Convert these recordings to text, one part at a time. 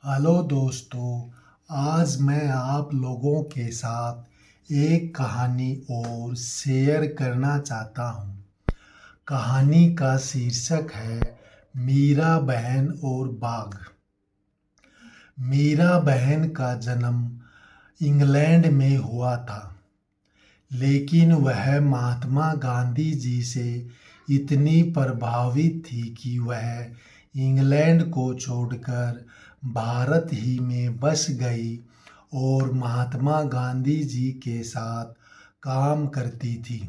Hello दोस्तों। आज मैं आप लोगों के साथ एक कहानी और शेयर करना चाहता हूँ। कहानी का शीर्षक है मीरा बहन और बाघ। मीरा बहन का जन्म इंग्लैंड में हुआ था, लेकिन वह महात्मा गांधी जी से इतनी प्रभावित थी कि वह इंग्लैंड को छोड़कर भारत ही में बस गई और महात्मा गांधी जी के साथ काम करती थी।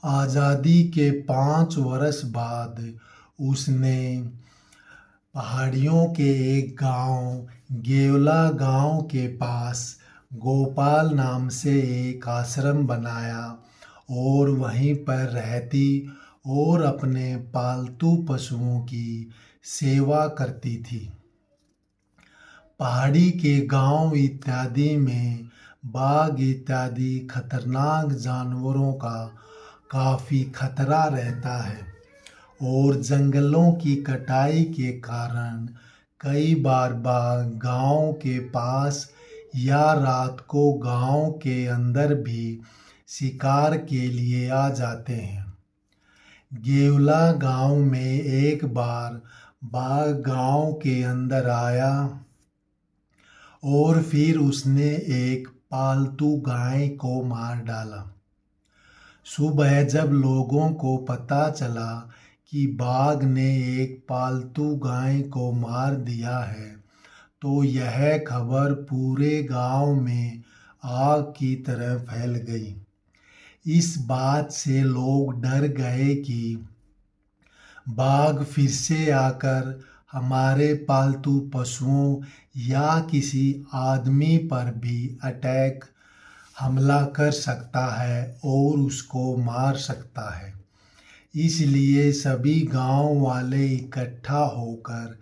आज़ादी के 5 वर्ष बाद उसने पहाड़ियों के एक गांव गेवला गांव के पास गोपाल नाम से एक आश्रम बनाया और वहीं पर रहती और अपने पालतू पशुओं की सेवा करती थी। पहाड़ी के गांव इत्यादि में बाघ इत्यादि खतरनाक जानवरों का काफ़ी खतरा रहता है और जंगलों की कटाई के कारण कई बार बाघ गांव के पास या रात को गांव के अंदर भी शिकार के लिए आ जाते हैं। गेवला गांव में एक बार बाघ गांव के अंदर आया और फिर उसने एक पालतू गाय को मार डाला। सुबह जब लोगों को पता चला कि बाघ ने एक पालतू गाय को मार दिया है, तो यह खबर पूरे गांव में आग की तरह फैल गई। इस बात से लोग डर गए कि बाघ फिर से आकर हमारे पालतू पशुओं या किसी आदमी पर भी हमला कर सकता है और उसको मार सकता है। इसलिए सभी गांव वाले इकट्ठा होकर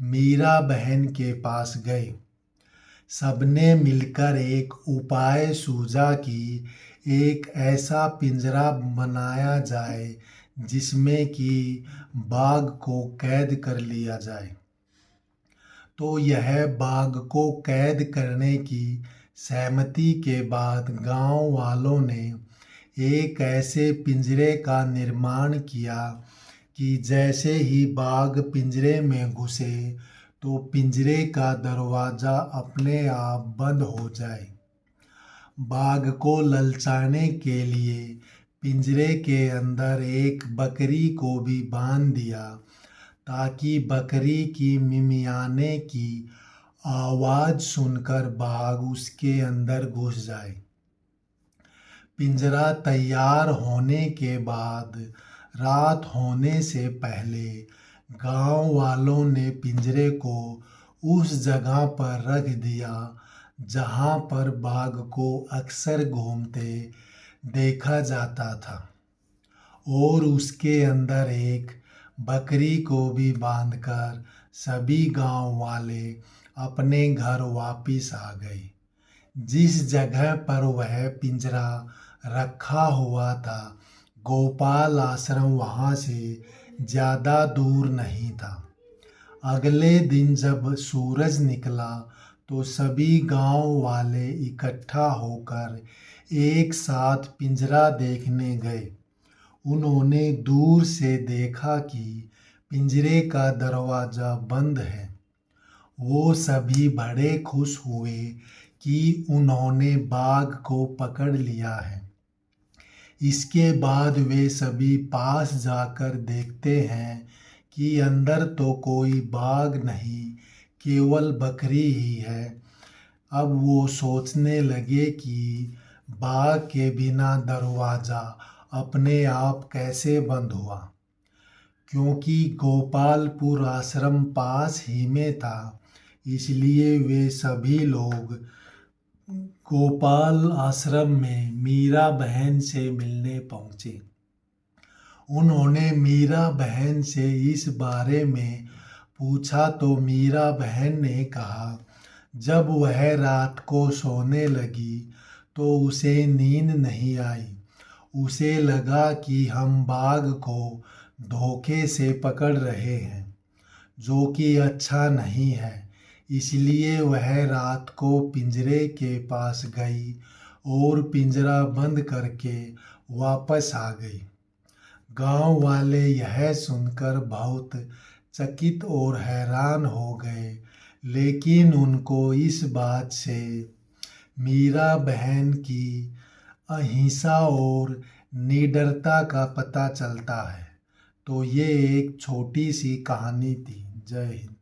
मीरा बहन के पास गए। सबने मिलकर एक उपाय सूझा कि एक ऐसा पिंजरा बनाया जाए जिसमें कि बाघ को कैद कर लिया जाए। तो यह बाघ को कैद करने की सहमति के बाद गांव वालों ने एक ऐसे पिंजरे का निर्माण किया कि जैसे ही बाघ पिंजरे में घुसे तो पिंजरे का दरवाज़ा अपने आप बंद हो जाए। बाघ को ललचाने के लिए पिंजरे के अंदर एक बकरी को भी बांध दिया ताकि बकरी की मिमियाने की आवाज़ सुनकर बाघ उसके अंदर घुस जाए। पिंजरा तैयार होने के बाद रात होने से पहले गांव वालों ने पिंजरे को उस जगह पर रख दिया जहां पर बाघ को अक्सर घूमते देखा जाता था और उसके अंदर एक बकरी को भी बांधकर सभी गांव वाले अपने घर वापिस आ गए। जिस जगह पर वह पिंजरा रखा हुआ था, गोपाल आश्रम वहाँ से ज़्यादा दूर नहीं था। अगले दिन जब सूरज निकला तो सभी गांव वाले इकट्ठा होकर एक साथ पिंजरा देखने गए। उन्होंने दूर से देखा कि पिंजरे का दरवाज़ा बंद है। वो सभी बड़े खुश हुए कि उन्होंने बाघ को पकड़ लिया है। इसके बाद वे सभी पास जाकर देखते हैं कि अंदर तो कोई बाघ नहीं, केवल बकरी ही है। अब वो सोचने लगे कि बाघ के बिना दरवाज़ा अपने आप कैसे बंद हुआ, क्योंकि गोपालपुर आश्रम पास ही में था। इसलिए वे सभी लोग गोपाल आश्रम में मीरा बहन से मिलने पहुँचे। उन्होंने मीरा बहन से इस बारे में पूछा तो मीरा बहन ने कहा, जब वह रात को सोने लगी तो उसे नींद नहीं आई। उसे लगा कि हम बाघ को धोखे से पकड़ रहे हैं, जो कि अच्छा नहीं है। इसलिए वह रात को पिंजरे के पास गई और पिंजरा बंद करके वापस आ गई। गांव वाले यह सुनकर बहुत चकित और हैरान हो गए, लेकिन उनको इस बात से मीरा बहन की अहिंसा और निडरता का पता चलता है। तो ये एक छोटी सी कहानी थी। जय हिंद।